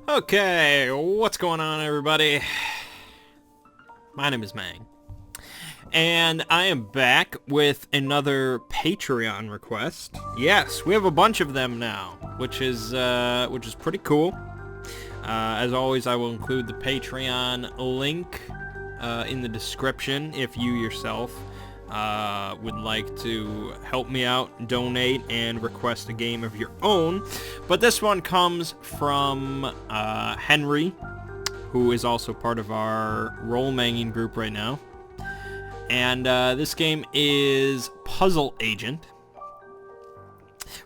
Okay, what's going on, everybody? My name is Mangg, and I am back with another Patreon request. Yes, we have a bunch of them now, which is pretty cool. As always, I will include the Patreon link in the description if you yourself would like to help me out, donate, and request a game of your own. But this one comes from Henry, who is also part of our role-manging group right now. And this game is Puzzle Agent,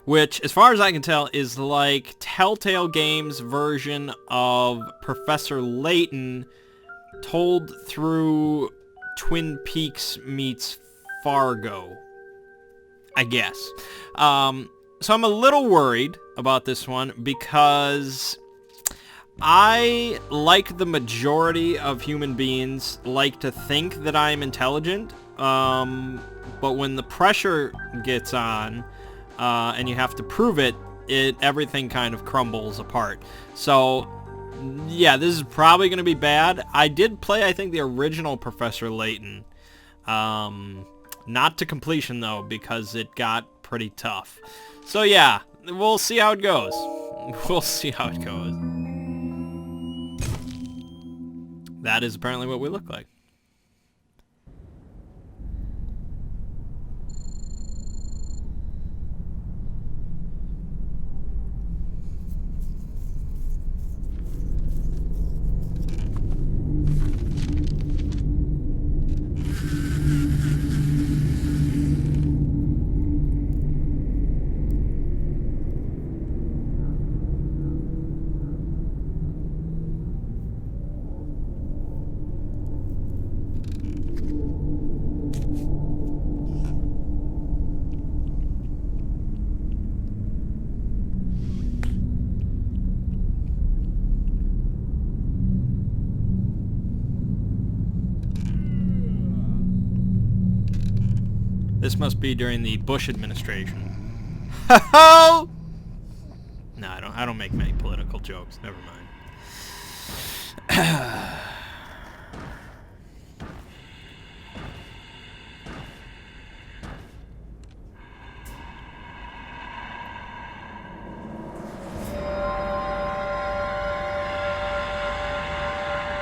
which, as far as I can tell, is like Telltale Games' version of Professor Layton told through Twin Peaks meets Fargo, I guess. So I'm a little worried about this one because I, like the majority of human beings, like to think that I'm intelligent, but when the pressure gets on and you have to prove it, everything kind of crumbles apart. So yeah, this is probably going to be bad. I did play, I think, the original Professor Layton. Not to completion, though, because it got pretty tough. So yeah, we'll see how it goes. We'll see how it goes. That is apparently what we look like. This must be during the Bush administration. Ho-ho! No, I don't make many political jokes. Never mind.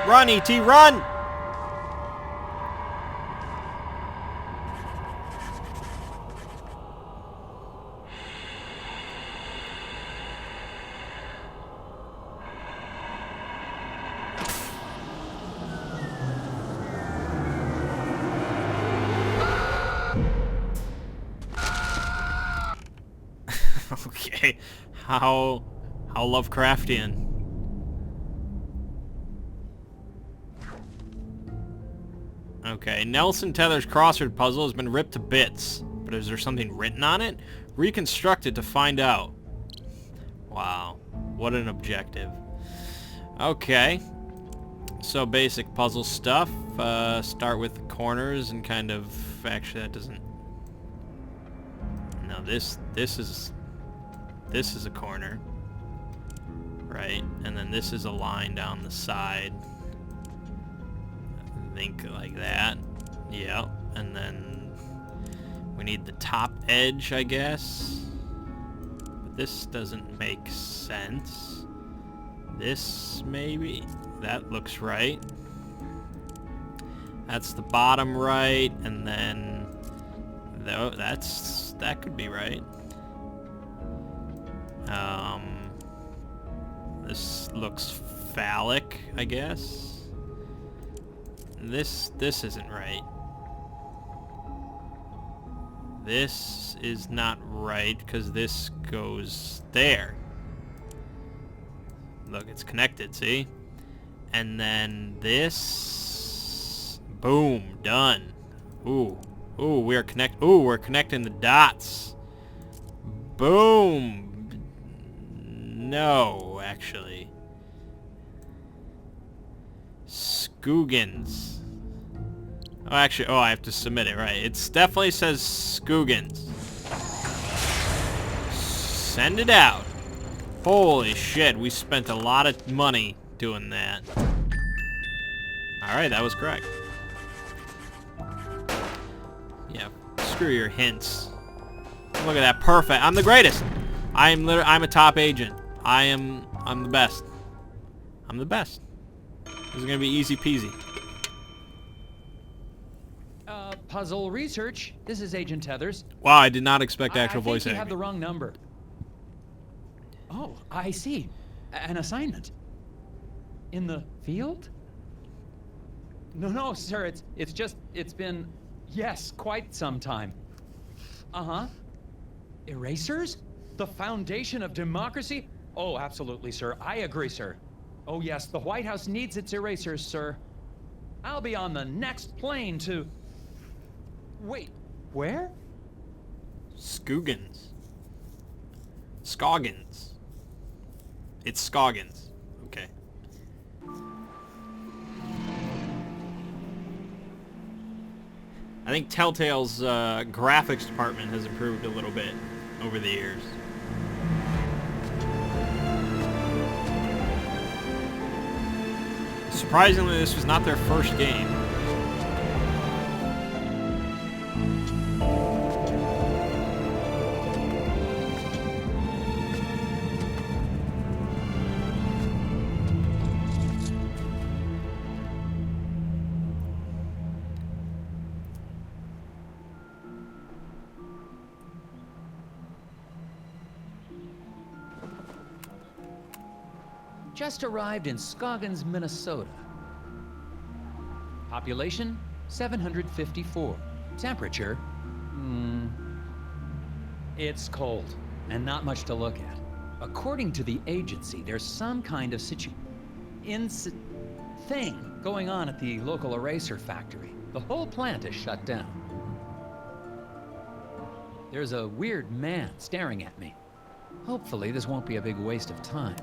Run, E.T., run! Okay, how Lovecraftian. Okay, Nelson Tether's crossword puzzle has been ripped to bits, but is there something written on it? Reconstruct it to find out. Wow, what an objective. Okay, so basic puzzle stuff. Start with the corners and kind of, actually that doesn't. No, this is a corner, right? And then this is a line down the side. I think like that. Yeah. And then we need the top edge, I guess. But this doesn't make sense. This, maybe? That looks right. That's the bottom right, and then that could be right. This looks phallic, I guess. This isn't right. This is not right, because this goes there. Look, it's connected, see? And then this... Boom, done. Ooh, we're connecting the dots. Boom. No, actually. Skoogans. Oh, actually, I have to submit it, right. It definitely says Skoogans. Send it out. Holy shit, we spent a lot of money doing that. Alright, that was correct. Yeah, screw your hints. Look at that, perfect. I'm the greatest. I'm a top agent. I'm the best. I'm the best. This is gonna be easy peasy. Puzzle research. This is Agent Tethers. Wow, I did not expect actual voice I think acting. you have the wrong number. Oh, I see. An assignment. In the field? No, sir. It's been, yes, quite some time. Uh-huh. Erasers? The foundation of democracy? Oh, absolutely, sir. I agree, sir. Oh, yes, the White House needs its erasers, sir. I'll be on the next plane to... Wait, where? Scoggins. Scoggins. It's Scoggins. Okay. I think Telltale's graphics department has improved a little bit over the years. Surprisingly, this was not their first game. Just arrived in Scoggins, Minnesota. Population, 754. Temperature, it's cold, and not much to look at. According to the agency, there's some kind of thing going on at the local eraser factory. The whole plant is shut down. There's a weird man staring at me. Hopefully, this won't be a big waste of time.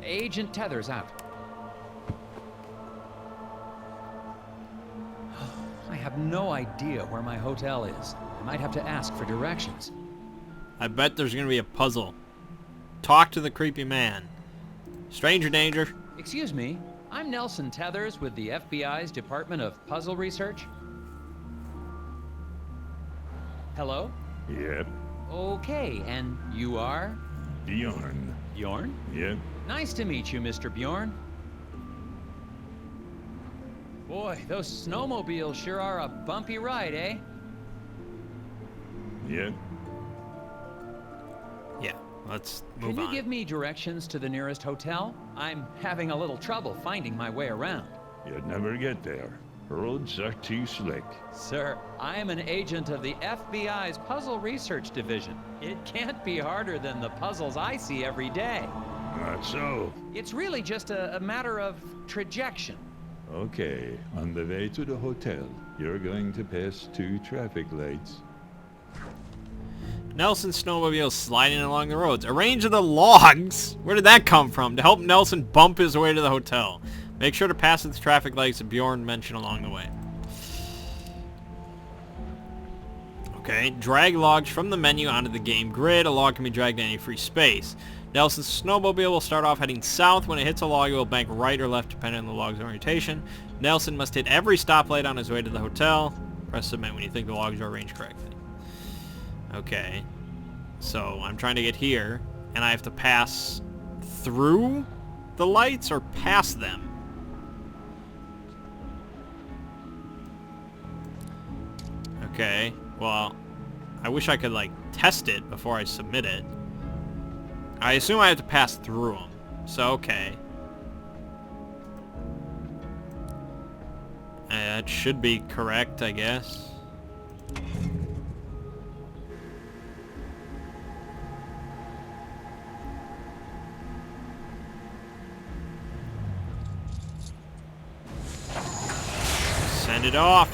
Agent Tethers out. I have no idea where my hotel is. I might have to ask for directions. I bet there's gonna be a puzzle. Talk to the creepy man. Stranger danger. Excuse me, I'm Nelson Tethers with the FBI's Department of Puzzle Research. Hello? Yep. Okay, and you are? Bjorn. Bjorn? Yep. Nice to meet you, Mr. Bjorn. Boy, those snowmobiles sure are a bumpy ride, eh? Yep. Yeah, let's move on. Can you give me directions to the nearest hotel? I'm having a little trouble finding my way around. You'd never get there. Roads are too slick. Sir, I'm an agent of the FBI's Puzzle Research Division. It can't be harder than the puzzles I see every day. Not so. It's really just a matter of trajection. Okay, on the way to the hotel, you're going to pass 2 traffic lights. Nelson's snowmobile sliding along the roads. Arrange the logs. Where did that come from? To help Nelson bump his way to the hotel. Make sure to pass the traffic lights that Bjorn mentioned along the way. Okay, drag logs from the menu onto the game grid. A log can be dragged in any free space. Nelson's snowmobile will start off heading south. When it hits a log, it will bank right or left depending on the log's orientation. Nelson must hit every stoplight on his way to the hotel. Press submit when you think the logs are arranged correctly. Okay, so I'm trying to get here, and I have to pass through the lights or past them? Okay, well, I wish I could, like, test it before I submit it. I assume I have to pass through them, so okay. That should be correct, I guess. Send it off.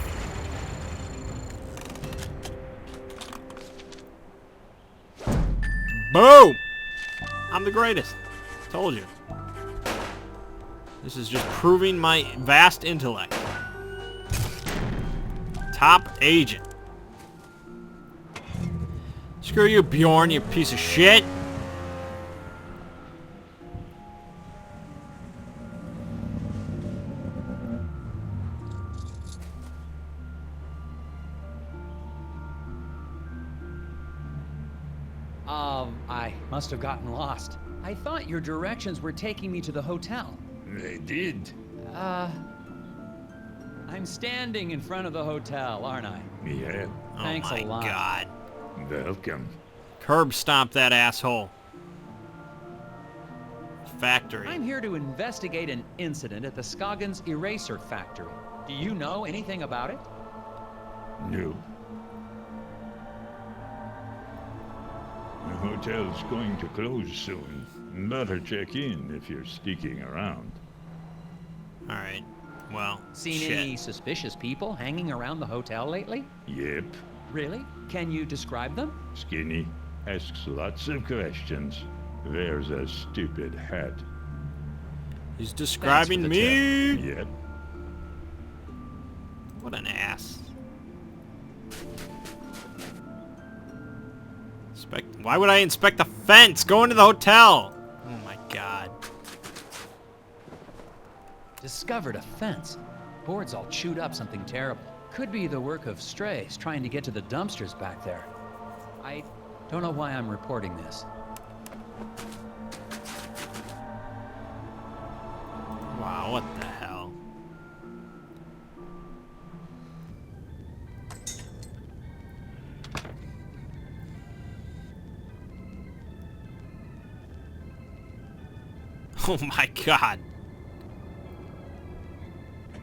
Boom! I'm the greatest. Told you. This is just proving my vast intellect. Top agent. Screw you, Bjorn, you piece of shit. I must have gotten lost. I thought your directions were taking me to the hotel. They did. I'm standing in front of the hotel, aren't I? Yeah. Thanks oh my a lot. God. Welcome. Curb stomp that asshole. Factory. I'm here to investigate an incident at the Scoggins Eraser Factory. Do you know anything about it? No. The hotel's going to close soon. Better check in if you're sticking around. Alright. Well, Seen shit. any suspicious people hanging around the hotel lately? Yep. Really? Can you describe them? Skinny. Asks lots of questions. Wears a stupid hat. He's describing the me. Yep. What an ass. Why would I inspect the fence? Go into the hotel. Oh my God. Discovered a fence. Board's all chewed up, something terrible. Could be the work of strays trying to get to the dumpsters back there. I don't know why I'm reporting this. Wow, what the hell? Oh my God.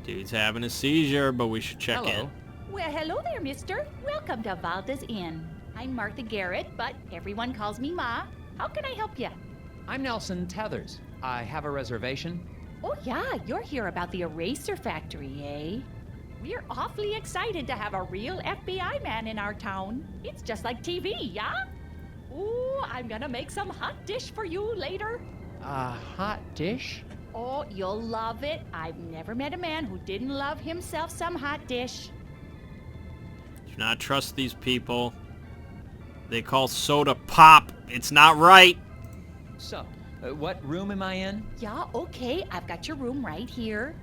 Dude's having a seizure, but we should check in. Well, hello there, mister. Welcome to Valda's Inn. I'm Martha Garrett, but everyone calls me Ma. How can I help you? I'm Nelson Tethers. I have a reservation. Oh, yeah, you're here about the eraser factory, eh? We're awfully excited to have a real FBI man in our town. It's just like TV, yeah? Ooh, I'm gonna make some hot dish for you later. A hot dish? Oh, you'll love it. I've never met a man who didn't love himself some hot dish. Do not trust these people. They call soda pop. It's not right. So, what room am I in? Yeah, okay, I've got your room right here.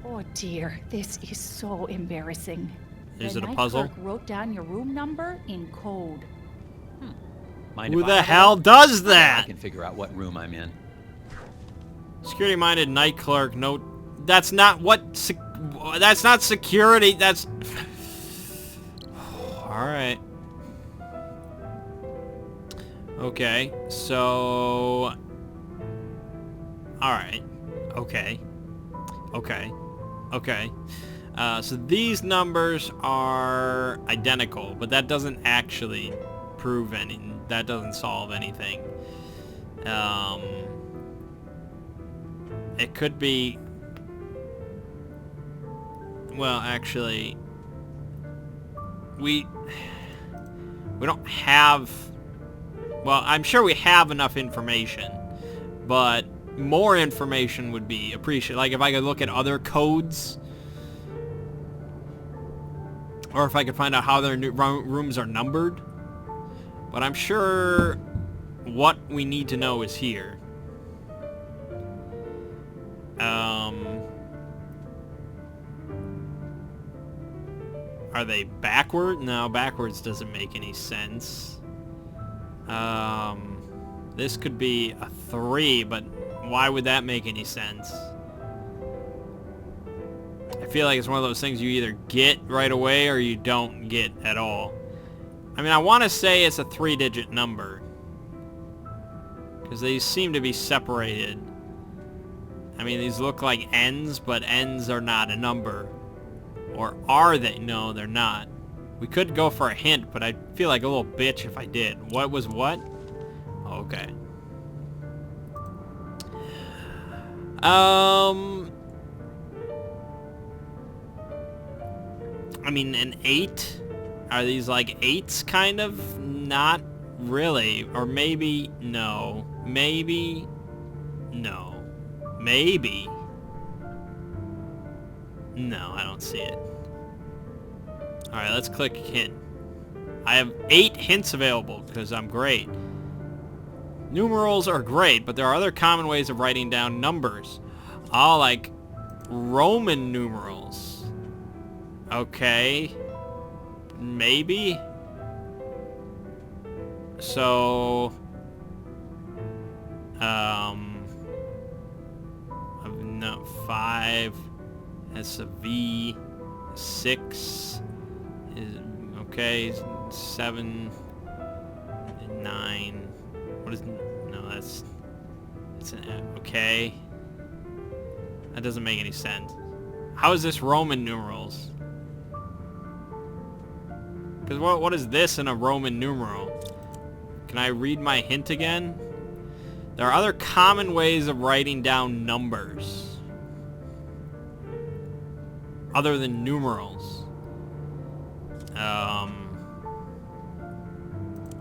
Oh dear, this is so embarrassing. Is The it a night puzzle? clerk wrote down your room number in code. Mind Who if I the have a hell look? does I that? can figure out what room I'm in. Security-minded night clerk. No, that's not what. That's not security. That's. All right. Okay. So. All right. Okay. Okay. Okay. So these numbers are identical, but that doesn't actually prove any. That doesn't solve anything. It could be... Well, actually... We don't have... Well, I'm sure we have enough information, but more information would be appreciated. Like, if I could look at other codes, or if I could find out how their rooms are numbered. But I'm sure what we need to know is here. Are they backward? No, backwards doesn't make any sense. This could be a 3, but why would that make any sense? I feel like it's one of those things you either get right away or you don't get at all. I mean, I want to say it's a 3-digit number, because they seem to be separated. I mean, these look like N's, but N's are not a number. Or are they? No, they're not. We could go for a hint, but I'd feel like a little bitch if I did. What was what? Okay. I mean, an 8? Are these like 8s, kind of? Not really. Or maybe, no. Maybe, no. Maybe. No, I don't see it. Alright, let's click hint. I have 8 hints available because I'm great. Numerals are great, but there are other common ways of writing down numbers. Oh, like Roman numerals. Okay. Maybe. So, no, 5, that's a V, 6 is, okay, 7, 9, what is, no, that's an, okay, that doesn't make any sense. How is this Roman numerals? Because what is this in a Roman numeral? Can I read my hint again? There are other common ways of writing down numbers other than numerals.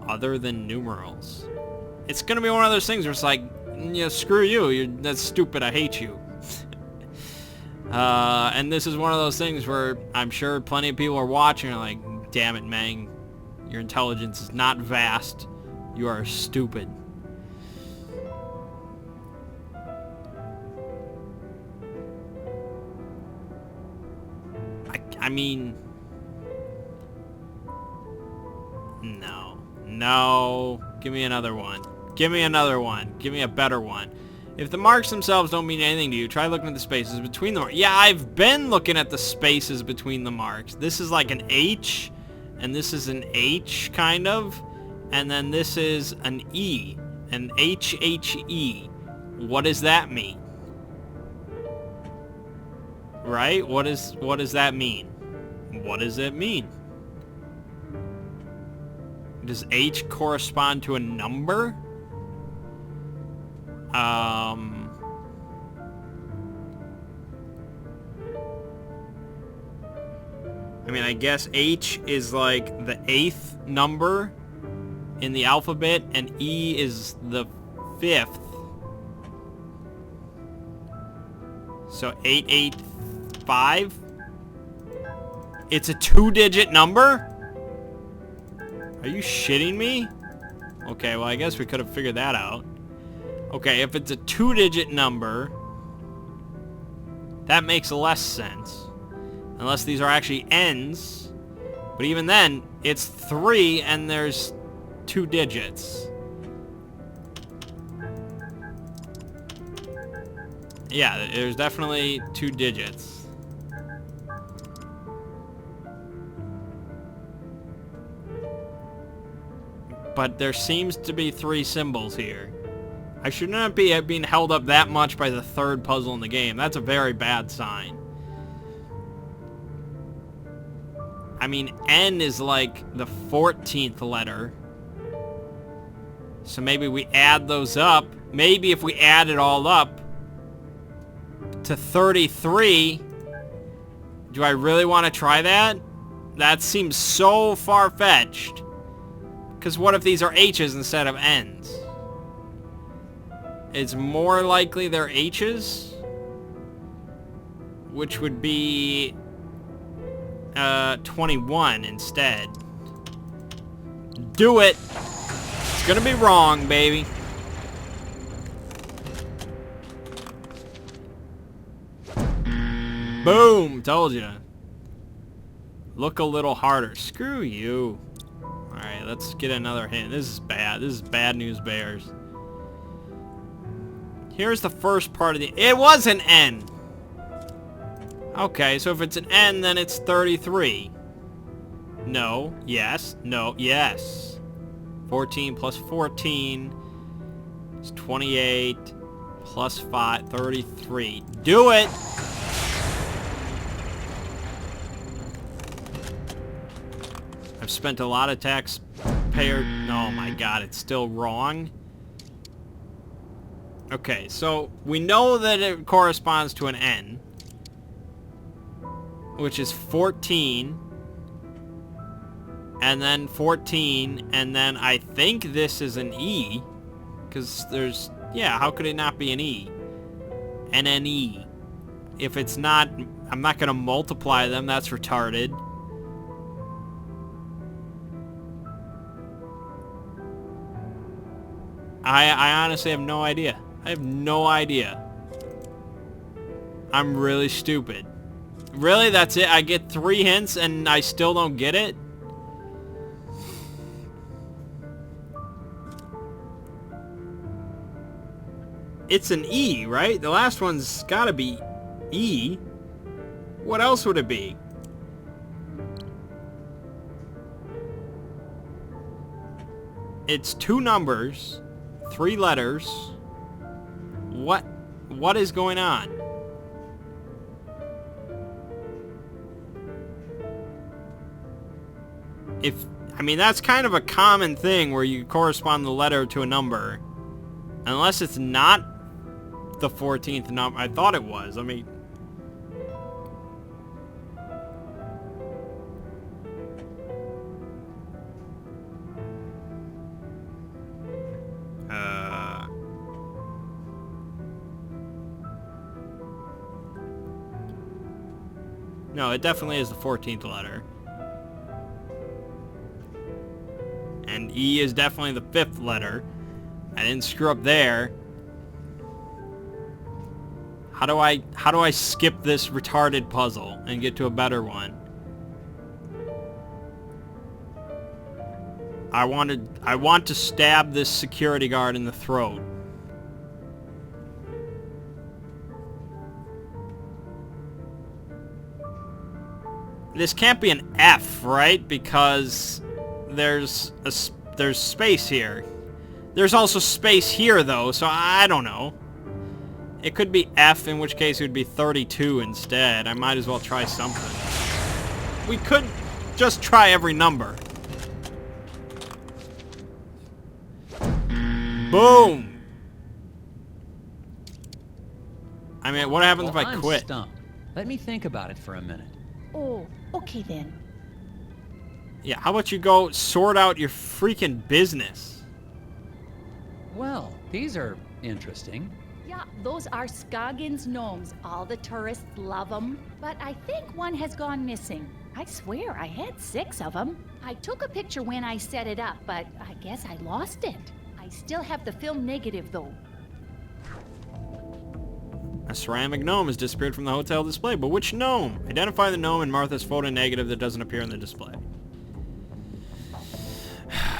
Other than numerals. It's gonna be one of those things where it's like, yeah, screw you, that's stupid, I hate you. And this is one of those things where I'm sure plenty of people are watching and are like, damn it, Mangg, your intelligence is not vast. You are stupid. I mean... No. Give me another one. Give me another one. Give me a better one. If the marks themselves don't mean anything to you, try looking at the spaces between the marks. Yeah, I've been looking at the spaces between the marks. This is like an H, and this is an H, kind of. And then this is an E, an H-H-E. What does that mean? Right? What does that mean? What does it mean? Does H correspond to a number? I mean, I guess H is like the 8th number in the alphabet, and E is the 5th. So 885? It's a 2-digit number? Are you shitting me? Okay, well, I guess we could have figured that out. Okay, if it's a 2-digit number, that makes less sense. Unless these are actually N's. But even then, it's 3 and there's 2 digits. Yeah, there's definitely 2 digits. But there seems to be 3 symbols here. I should not be being held up that much by the 3rd puzzle in the game. That's a very bad sign. I mean, N is like the 14th letter. So maybe we add those up. Maybe if we add it all up to 33... Do I really want to try that? That seems so far-fetched. Because what if these are H's instead of N's? It's more likely they're H's, which would be 21 instead. Do it! It's gonna be wrong, baby. Boom! Told you. Look a little harder. Screw you. Alright, let's get another hint. This is bad. This is bad news bears. Here's the first part of the... It was an N! Okay, so if it's an N, then it's 33. No. Yes. No. Yes. 14 plus 14 is 28 plus 5, 33. Do it! I've spent a lot of taxpayer... Oh my god, it's still wrong? Okay, so we know that it corresponds to an N, which is 14, and then 14, and then I think this is an E, because there's... Yeah, how could it not be an E? NNE. If it's not... I'm not going to multiply them, that's retarded. I honestly have no idea. I have no idea. I'm really stupid. Really? That's it? I get 3 hints and I still don't get it? It's an E, right? The last one's gotta be E. What else would it be? It's 2 numbers, 3 letters. What is going on? I mean, that's kind of a common thing where you correspond the letter to a number. Unless it's not the 14th number. I thought it was. Let me... No, it definitely is the 14th letter. And E is definitely the 5th letter. I didn't screw up there. How do I skip this retarded puzzle and get to a better one? I want to stab this security guard in the throat. This can't be an F, right? Because there's space here. There's also space here, though, so I don't know. It could be F, in which case it would be 32 instead. I might as well try something. We could just try every number. Boom! I mean, what happens if I quit? I'm stumped. Let me think about it for a minute. Oh, okay then. Yeah, how about you go sort out your freaking business? Well, these are interesting. Yeah, those are Scoggins gnomes. All the tourists love them. But I think one has gone missing. I swear I had 6 of them. I took a picture when I set it up, but I guess I lost it. I still have the film negative, though. A ceramic gnome has disappeared from the hotel display, but which gnome? Identify the gnome in Martha's photo negative that doesn't appear in the display.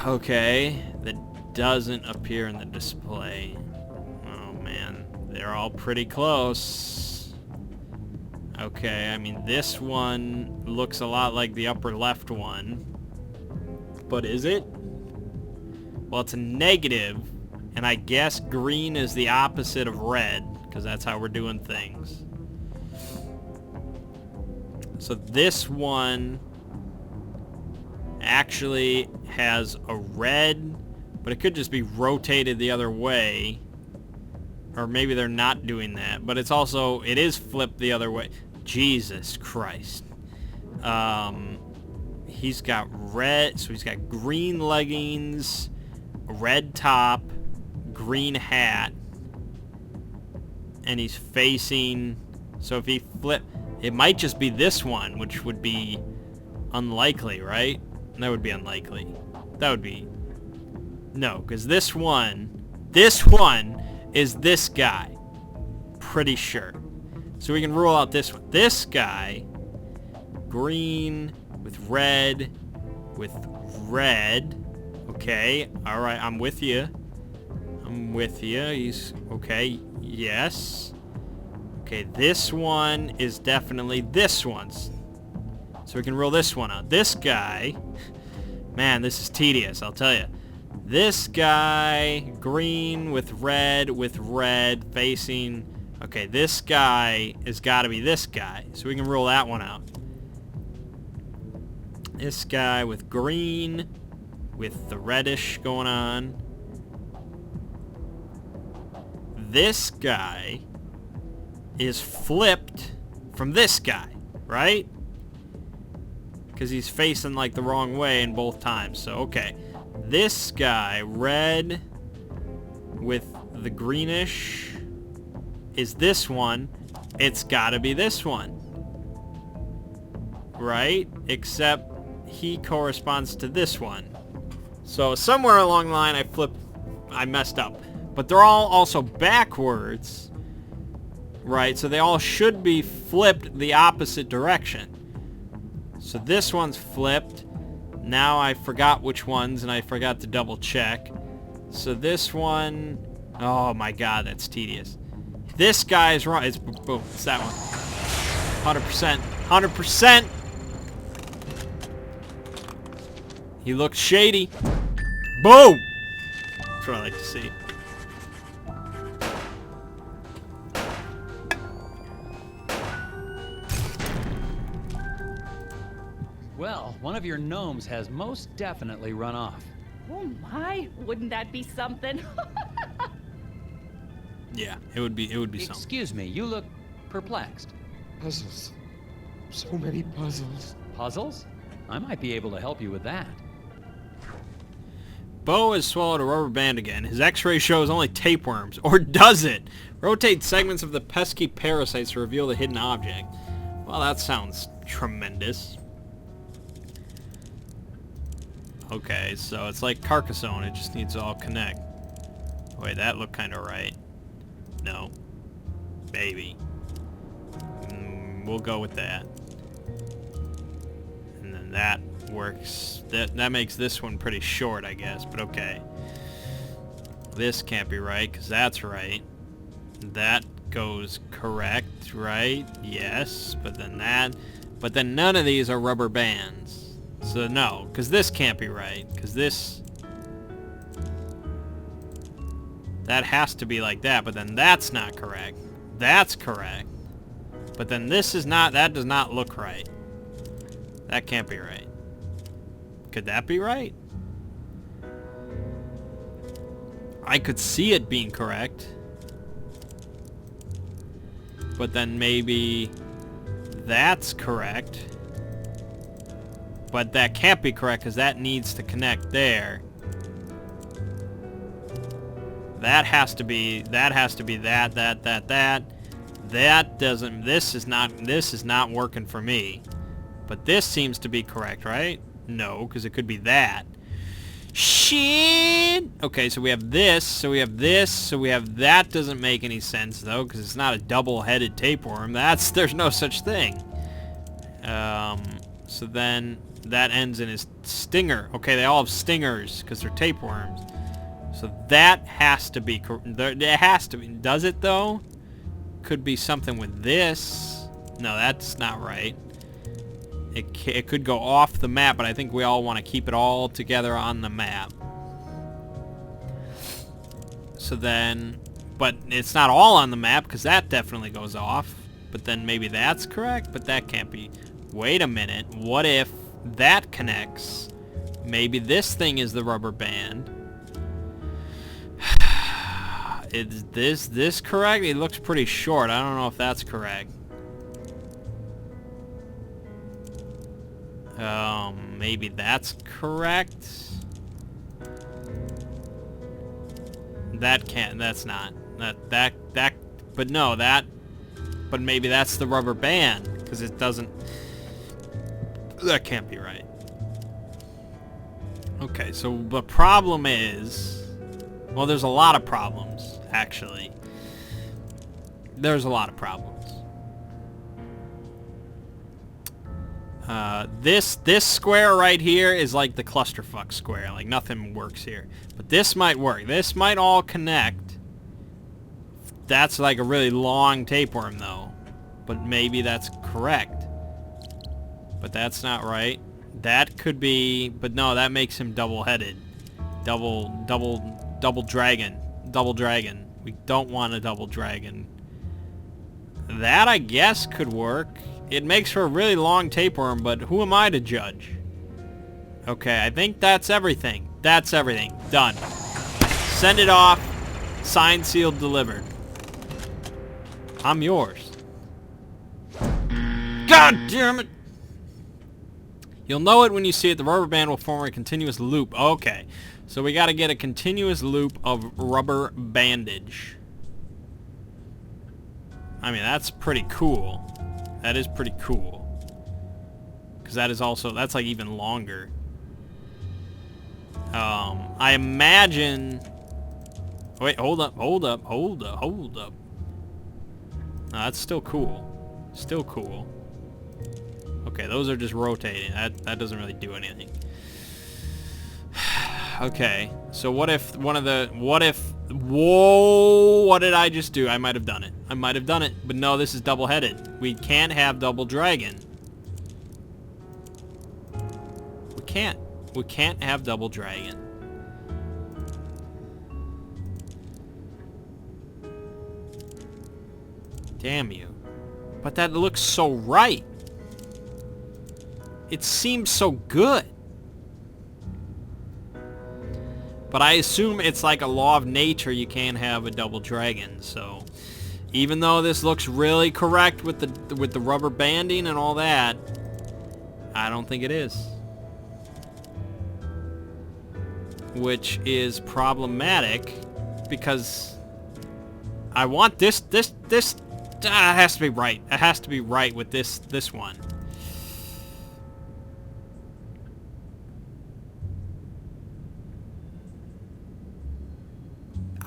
Okay, that doesn't appear in the display. Oh man, they're all pretty close. Okay, I mean this one looks a lot like the upper left one. But is it? Well, it's a negative, and I guess green is the opposite of red, because that's how we're doing things. So this one actually has a red, but it could just be rotated the other way. Or maybe they're not doing that, but it's also, it is flipped the other way. Jesus Christ. He's got red, so he's got green leggings, a red top, green hat, and he's facing, so if he flip, it might just be this one, which would be unlikely, right? That would be unlikely. That would be, no, because this one is this guy. Pretty sure. So we can rule out this one. This guy, green with red, okay, alright, I'm with you. He's, okay, yes. Okay, this one is definitely this one's. So we can rule this one out. This guy, man, this is tedious, I'll tell you. This guy, green with red, facing, okay, this guy has got to be this guy. So we can rule that one out. This guy with green, with the reddish going on. This guy is flipped from this guy, right? Because he's facing like the wrong way in both times. So, okay. This guy, red with the greenish, is this one. It's got to be this one. Right? Except he corresponds to this one. So somewhere along the line I I messed up. But they're all also backwards, right? So they all should be flipped the opposite direction. So this one's flipped. Now I forgot which ones, and I forgot to double check. So this one... Oh my god, that's tedious. This guy's wrong. It's boom. It's that one. 100%. 100%! He looks shady. Boom! That's what I like to see. Well, one of your gnomes has most definitely run off. Oh my, wouldn't that be something? Yeah, it would be something. Excuse me, you look perplexed. Puzzles. So many puzzles. Puzzles? I might be able to help you with that. Bo has swallowed a rubber band again. His x-ray shows only tapeworms. Or does it? Rotate segments of the pesky parasites to reveal the hidden object. Well, that sounds tremendous. Okay, so it's like Carcassonne. It just needs to all connect. Wait, that looked kind of right. No. Maybe. We'll go with that. And then that works. That makes this one pretty short, I guess, but okay. This can't be right, because that's right. That goes correct, right? Yes, but then that... But then none of these are rubber bands. So no, because this can't be right, because this... That has to be like that, but then that's not correct. That's correct. But then this is not, that does not look right. That can't be right. Could that be right? I could see it being correct. But then maybe that's correct. But that can't be correct because that needs to connect there. That has to be that. That doesn't, this is not working for me. But this seems to be correct, right? No, because it could be that. Shit! Okay, so we have this, so we have this, so we have that. Doesn't make any sense, though, because it's not a double-headed tapeworm. There's no such thing. So then that ends in his stinger. Okay, they all have stingers because they're tapeworms. So that has to be, it has to be, does it though? Could be something with this. No, that's not right. It could go off the map, but I think we all want to keep it all together on the map. So then, but it's not all on the map because that definitely goes off. But then maybe that's correct, but that can't be. Wait a minute, what if that connects? Maybe this thing is the rubber band. Is this correct? It looks pretty short. I don't know if that's correct. Maybe that's correct. That can't. That's not. That. But no, that. But maybe that's the rubber band because it doesn't. That can't be right. Okay, so the problem is. Well, there's a lot of problems, actually. There's a lot of problems. This square right here is like the clusterfuck square. Like, nothing works here. But this might work. This might all connect. That's like a really long tapeworm, though. But maybe that's correct. But that's not right. That could be... But no, that makes him double-headed. Double dragon. Double dragon. We don't want a double dragon. That, I guess, could work. It makes for a really long tapeworm, but who am I to judge? Okay, I think that's everything. That's everything. Done. Send it off. Signed, sealed, delivered. I'm yours. God damn it! You'll know it when you see it. The rubber band will form a continuous loop. Okay. So we got to get a continuous loop of rubber bandage. I mean, that's pretty cool. That is pretty cool. Because that is also, that's like even longer. I imagine Wait, hold up. No, that's still cool. Still cool. Okay, those are just rotating. That doesn't really do anything. Okay, so what if whoa, what did I just do? I might have done it. But no, this is double-headed. We can't have double dragon. We can't have double dragon. Damn you. But that looks so right. It seems so good. But I assume it's like a law of nature, you can't have a double dragon, so even though this looks really correct with the rubber banding and all that, I don't think it is. Which is problematic because I want this it has to be right. It has to be right with this one.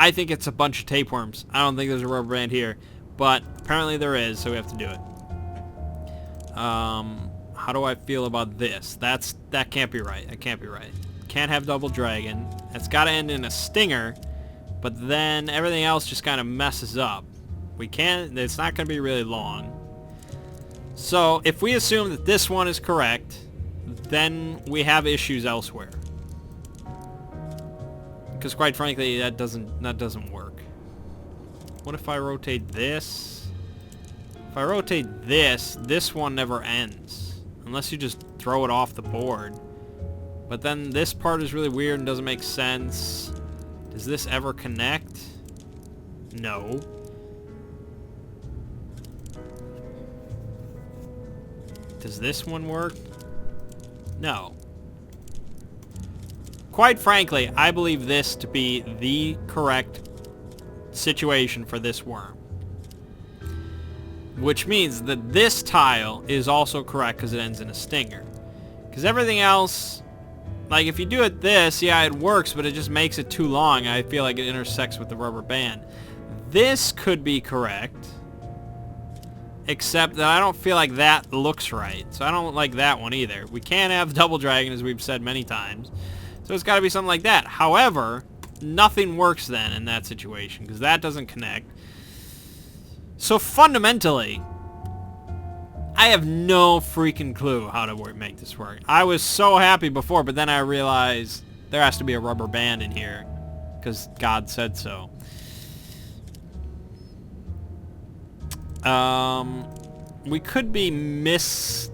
I think it's a bunch of tapeworms. I don't think there's a rubber band here, but apparently there is, so we have to do it. How do I feel about this? That can't be right. That can't be right. Can't have double dragon. It's got to end in a stinger, but then everything else just kind of messes up. We can't. It's not going to be really long. So if we assume that this one is correct, then we have issues elsewhere. Because quite frankly, that doesn't work. What if I rotate this? If I rotate this one never ends. Unless you just throw it off the board. But then this part is really weird and doesn't make sense. Does this ever connect? No. Does this one work? No. Quite frankly, I believe this to be the correct situation for this worm. Which means that this tile is also correct because it ends in a stinger. Because everything else, like if you do it this, yeah, it works, but it just makes it too long. I feel like it intersects with the rubber band. This could be correct, except that I don't feel like that looks right. So I don't like that one either. We can't have double dragon, as we've said many times. So it's got to be something like that. However, nothing works then in that situation because that doesn't connect. So fundamentally, I have no freaking clue how to make this work. I was so happy before, but then I realized there has to be a rubber band in here because God said so. We could be misthinking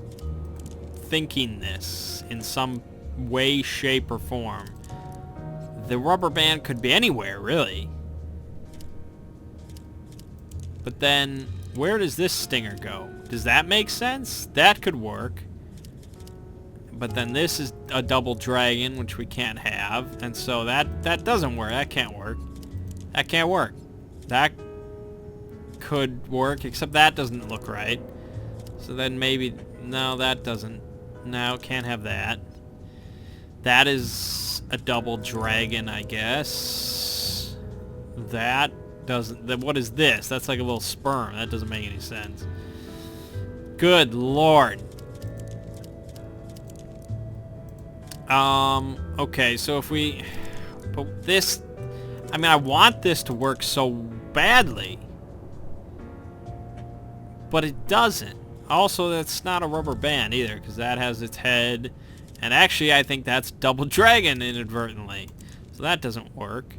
this in some way, shape, or form. The rubber band could be anywhere, really. But then, where does this stinger go? Does that make sense? That could work. But then this is a double dragon, which we can't have. And so that doesn't work. That can't work. That can't work. That could work, except that doesn't look right. So then maybe... No, that doesn't. No, can't have that. That is a double dragon, I guess. That doesn't... What is this? That's like a little sperm. That doesn't make any sense. Good lord. Okay, so if we... But this... I mean, I want this to work so badly. But it doesn't. Also, that's not a rubber band either, because that has its head. And actually, I think that's double dragon inadvertently. So that doesn't work.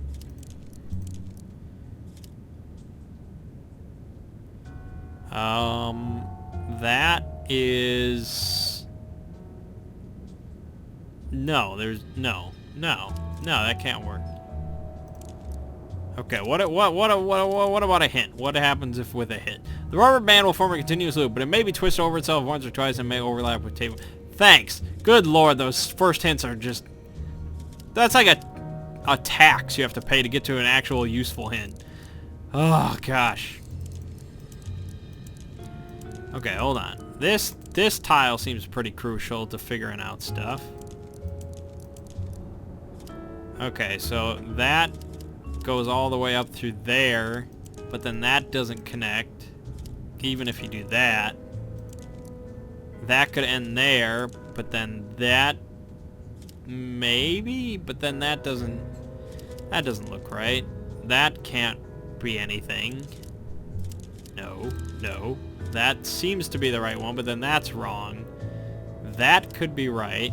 That is... No, there's... No, that can't work. Okay, what about a hint? What happens if with a hit? The rubber band will form a continuous loop, but it may be twisted over itself once or twice and may overlap with tape. Thanks. Good lord, those first hints are just... That's like a tax you have to pay to get to an actual useful hint. Oh, gosh. Okay, hold on. This tile seems pretty crucial to figuring out stuff. Okay, so that goes all the way up through there, but then that doesn't connect. Even if you do that. That could end there, but then that... maybe? But then that doesn't look right. That can't be anything. No, no. That seems to be the right one, but then that's wrong. That could be right,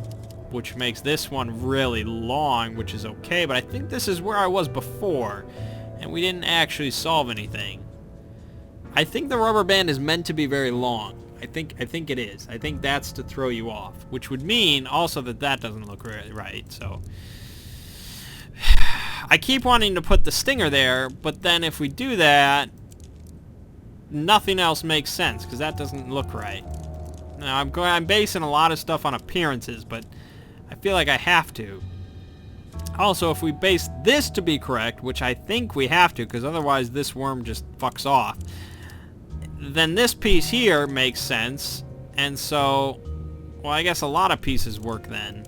which makes this one really long, which is okay, but I think this is where I was before, and we didn't actually solve anything. I think the rubber band is meant to be very long. I think it is. I think that's to throw you off, which would mean also that that doesn't look right, so... I keep wanting to put the stinger there, but then if we do that, nothing else makes sense, because that doesn't look right. Now, I'm basing a lot of stuff on appearances, but I feel like I have to. Also, if we base this to be correct, which I think we have to, because otherwise this worm just fucks off, then this piece here makes sense, and so, well, I guess a lot of pieces work then.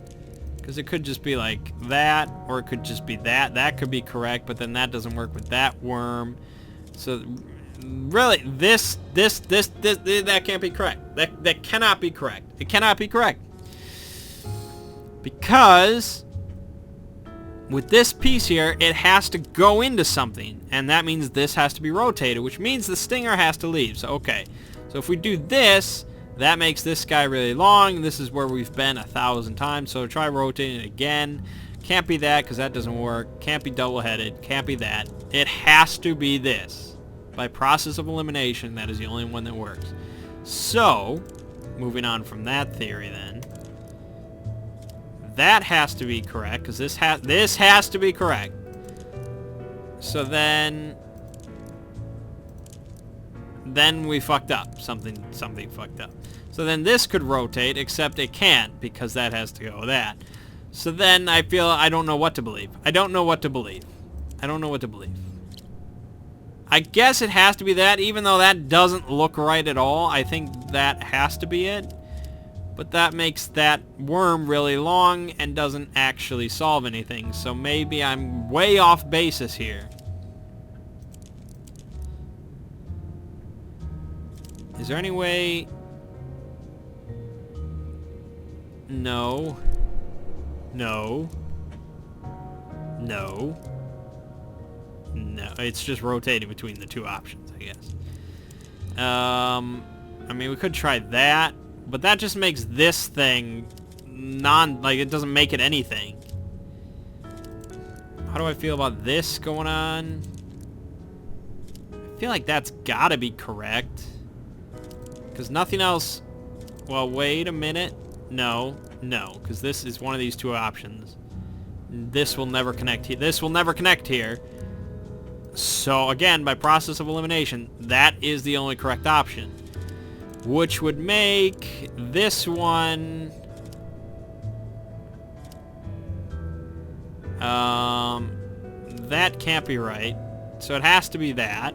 Because it could just be like that, or it could just be that. That could be correct, but then that doesn't work with that worm. So, really, that can't be correct. That cannot be correct. It cannot be correct. Because with this piece here, it has to go into something, and that means this has to be rotated, which means the stinger has to leave. So, okay. So if we do this, that makes this guy really long. This is where we've been 1,000 times, so try rotating it again. Can't be that, because that doesn't work. Can't be double-headed. Can't be that. It has to be this. By process of elimination, that is the only one that works. So, moving on from that theory then, that has to be correct, because this has to be correct. So then we fucked up. Something fucked up. So then this could rotate, except it can't, because that has to go with that. So then I feel I don't know what to believe. I don't know what to believe. I don't know what to believe. I guess it has to be that, even though that doesn't look right at all. I think that has to be it. But that makes that worm really long and doesn't actually solve anything. So maybe I'm way off basis here. Is there any way... No. No. No. No. It's just rotating between the two options, I guess. I mean, we could try that, but that just makes this thing like, it doesn't make it anything. How do I feel about this going on? I feel like that's gotta be correct. Because nothing else... Well, wait a minute. No. No. Because this is one of these two options. This will never connect here. This will never connect here. So, again, by process of elimination, that is the only correct option. Which would make this one... that can't be right. So it has to be that.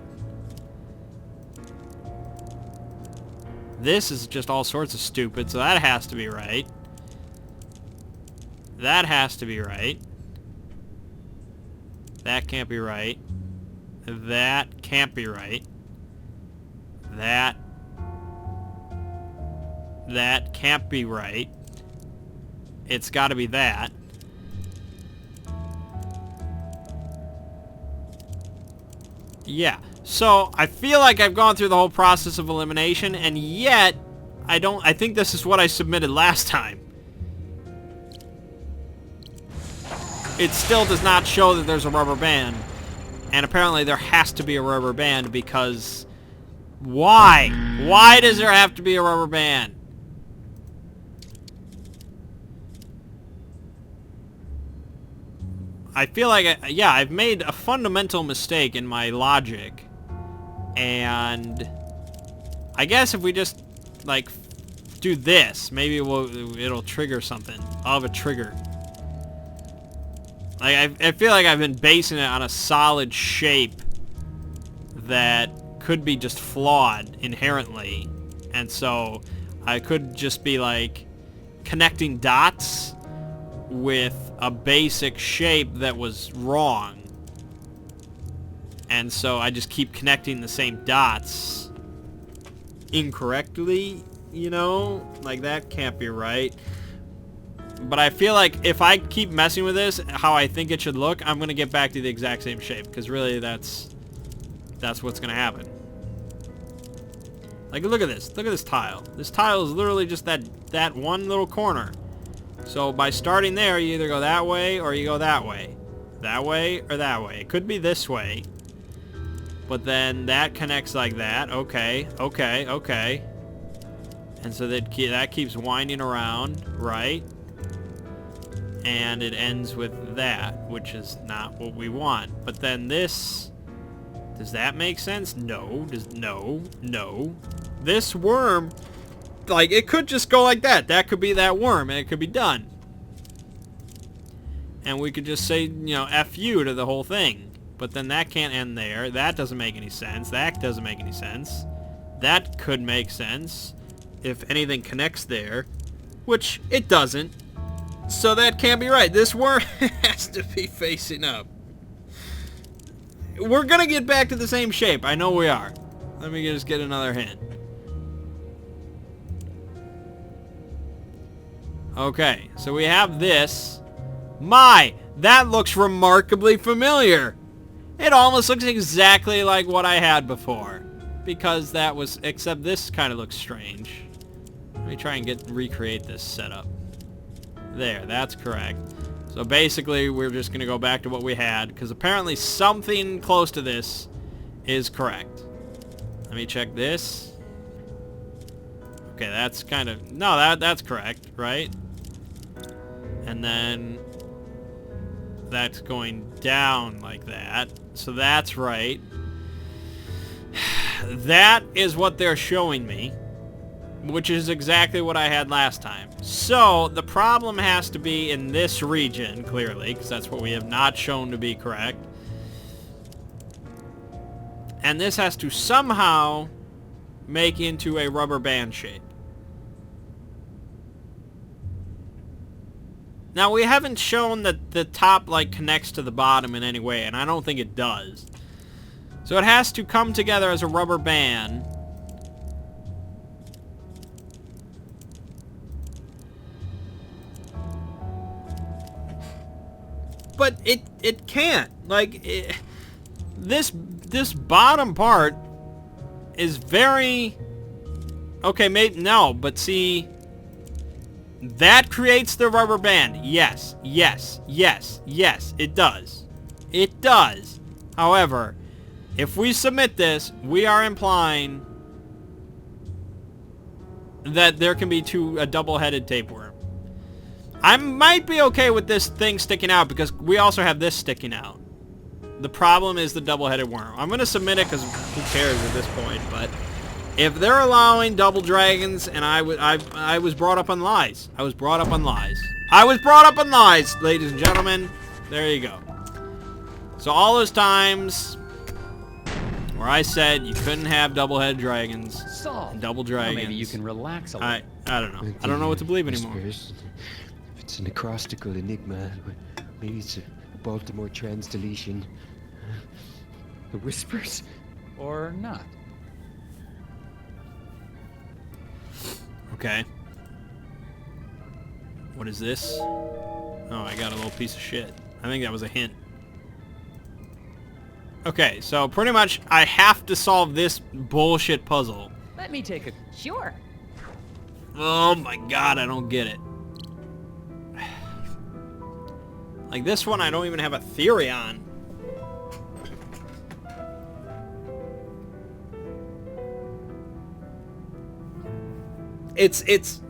This is just all sorts of stupid, so that has to be right. That has to be right. That can't be right. That can't be right. That can't be right. It's got to be that. Yeah. So, I feel like I've gone through the whole process of elimination, and yet, I think this is what I submitted last time. It still does not show that there's a rubber band. And apparently there has to be a rubber band because... Why? Why does there have to be a rubber band? I feel like, yeah, I've made a fundamental mistake in my logic. And I guess if we just, like, do this, maybe it'll trigger something. I'll have a trigger. Like, I feel like I've been basing it on a solid shape that could be just flawed inherently. And so I could just be, like, connecting dots with a basic shape that was wrong. And so I just keep connecting the same dots incorrectly, you know? Like, that can't be right. But I feel like if I keep messing with this, how I think it should look, I'm going to get back to the exact same shape. Because really, that's what's going to happen. Like, look at this. Look at this tile. This tile is literally just that one little corner. So by starting there, you either go that way or you go that way. That way or that way. It could be this way. But then that connects like that. Okay, okay, okay. And so that keeps winding around, right? And it ends with that, which is not what we want. But then this... Does that make sense? No. No. This worm, like, it could just go like that. That could be that worm, and it could be done. And we could just say, you know, F you to the whole thing. But then that can't end there. That doesn't make any sense. That doesn't make any sense. That could make sense if anything connects there, which it doesn't. So that can't be right. This worm has to be facing up. We're gonna get back to the same shape. I know we are. Let me just get another hint. Okay, so we have this. My, that looks remarkably familiar. It almost looks exactly like what I had before. Because that was, except this kind of looks strange. Let me try and recreate this setup. There, that's correct. So basically, we're just going to go back to what we had, because apparently something close to this is correct. Let me check this. Okay, that's kind of... No, that's correct, right? And then that's going down like that. So that's right. That is what they're showing me, which is exactly what I had last time. So the problem has to be in this region, clearly, because that's what we have not shown to be correct. And this has to somehow make into a rubber band shape. Now, we haven't shown that the top, like, connects to the bottom in any way, and I don't think it does. So it has to come together as a rubber band. But it can't. Like, this bottom part is very... Okay, maybe... No, but see... That creates the rubber band. Yes, yes, yes, yes, it does. It does. However, if we submit this, we are implying that there can be a double-headed tapeworm. I might be okay with this thing sticking out because we also have this sticking out. The problem is the double-headed worm. I'm going to submit it because who cares at this point, but... If they're allowing double dragons, and I was brought up on lies. I was brought up on lies. I was brought up on lies, ladies and gentlemen. There you go. So all those times where I said you couldn't have double-headed dragons, Solved. double dragons. Well, maybe you can relax a little. I don't know. I don't know what to believe anymore. It's an acrostical enigma. Maybe it's a Baltimore trans-deletion. The whispers? Or not. Okay. What is this? Oh, I got a little piece of shit. I think that was a hint. Okay, so pretty much I have to solve this bullshit puzzle. Let me take a... Sure. Oh my god, I don't get it. Like this one I don't even have a theory on.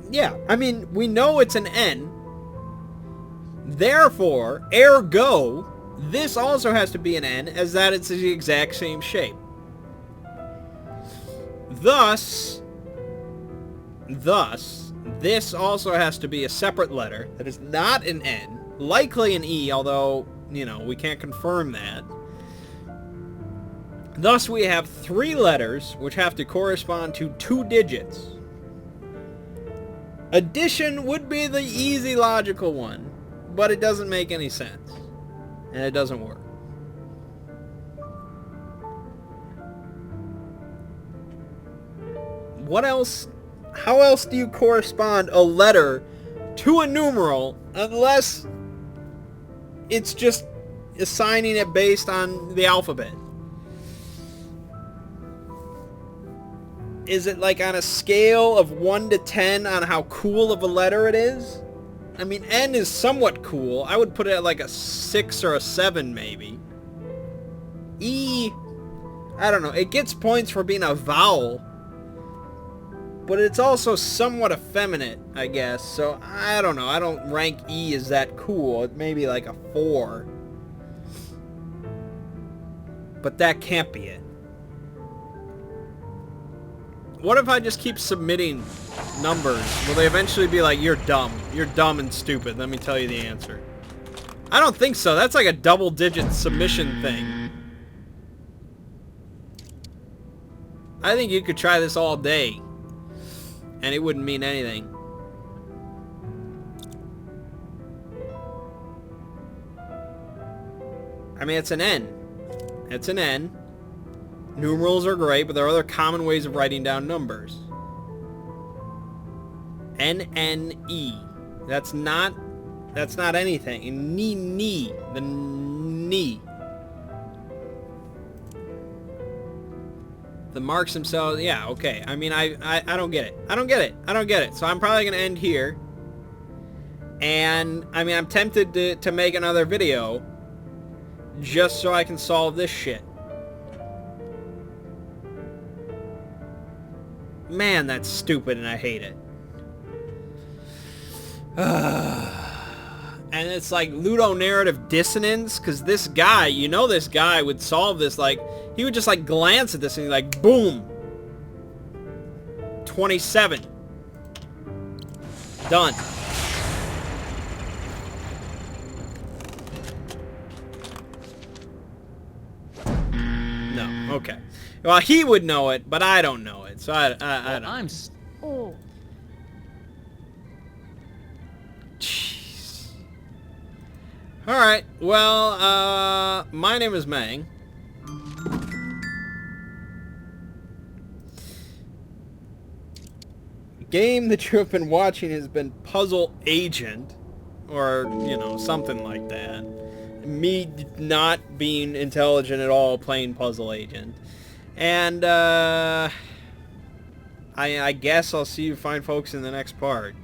Yeah, I mean, we know it's an N. Therefore, ergo, this also has to be an N, as that it's the exact same shape. Thus, this also has to be a separate letter that is not an N, likely an E, although, you know, we can't confirm that. Thus, we have 3 letters, which have to correspond to 2 digits. Addition would be the easy logical one, but it doesn't make any sense. And it doesn't work. what else? How else do you correspond a letter to a numeral unless it's just assigning it based on the alphabet? Is it like on a scale of 1 to 10 on how cool of a letter it is? I mean, N is somewhat cool. I would put it at like a 6 or a 7 maybe. E, I don't know. It gets points for being a vowel. But it's also somewhat effeminate, I guess. So, I don't know. I don't rank E as that cool. It may be like a 4. But that can't be it. What if I just keep submitting numbers? Will they eventually be like, you're dumb. You're dumb and stupid. Let me tell you the answer. I don't think so. That's like a double-digit submission thing. I think you could try this all day. And it wouldn't mean anything. I mean, it's an N. It's an N. Numerals are great, but there are other common ways of writing down numbers. N-N-E. That's not anything. Ni. The ni. The marks themselves, yeah, okay. I mean, I don't get it. I don't get it. So I'm probably going to end here. And, I mean, I'm tempted to make another video just so I can solve this shit. Man, that's stupid and I hate it. And it's like ludonarrative dissonance, because this guy, you know this guy would solve this, like, he would just like glance at this and he's like, boom. 27. Done. No, okay. Well, he would know it, but I don't know it, so I don't. Oh. Jeez. Alright, well, my name is Mangg. Game that you have been watching has been Puzzle Agent, or, you know, something like that. Me not being intelligent at all playing Puzzle Agent. And, I guess I'll see you fine folks in the next part.